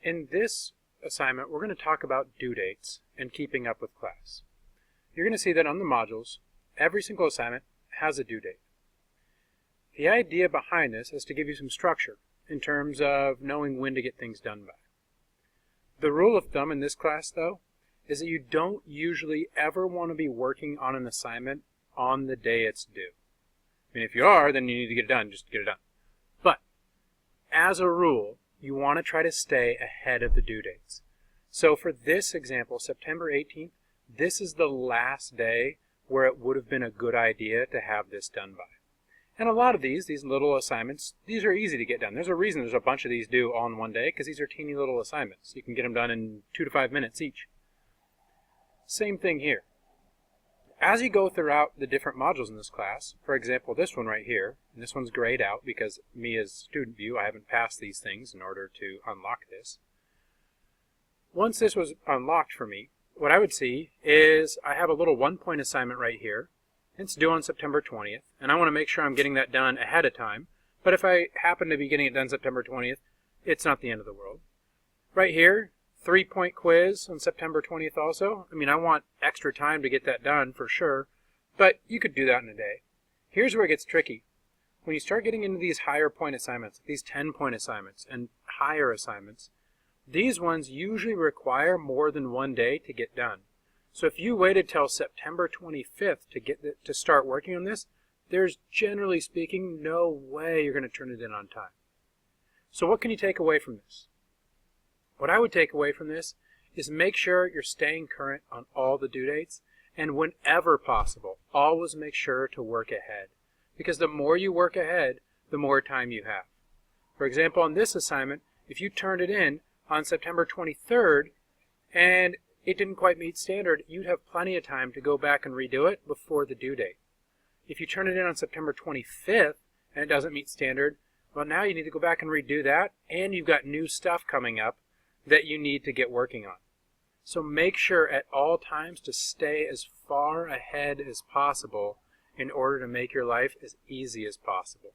In this assignment, we're going to talk about due dates and keeping up with class. You're going to see that on the modules, every single assignment has a due date. The idea behind this is to give you some structure in terms of knowing when to get things done by. The rule of thumb in this class, though, is that you don't usually ever want to be working on an assignment on the day it's due. I mean, if you are, then you need to get it done, just get it done. But as a rule, you want to try to stay ahead of the due dates. So for this example, September 18th, this is the last day where it would have been a good idea to have this done by. And a lot of these little assignments, these are easy to get done. There's a reason there's a bunch of these due all in one day, because these are teeny little assignments. You can get them done in 2 to 5 minutes each. Same thing here. As you go throughout the different modules in this class, for example, this one right here, and this one's grayed out because me as student view, I haven't passed these things in order to unlock this. Once this was unlocked for me, what I would see is I have a little 1-point assignment right here. It's due on September 20th, and I want to make sure I'm getting that done ahead of time. But if I happen to be getting it done September 20th, it's not the end of the world. Right here, 3-point quiz on September 20th also. I mean, I want extra time to get that done for sure, but you could do that in a day. Here's where it gets tricky. When you start getting into these higher point assignments, these 10-point assignments and higher assignments, these ones usually require more than one day to get done. So if you waited till September 25th to start working on this, there's generally speaking no way you're going to turn it in on time. So what can you take away from this? What I would take away from this is make sure you're staying current on all the due dates, and whenever possible, always make sure to work ahead. Because the more you work ahead, the more time you have. For example, on this assignment, if you turned it in on September 23rd and it didn't quite meet standard, you'd have plenty of time to go back and redo it before the due date. If you turn it in on September 25th and it doesn't meet standard, well, now you need to go back and redo that, and you've got new stuff coming up that you need to get working on. So make sure at all times to stay as far ahead as possible in order to make your life as easy as possible.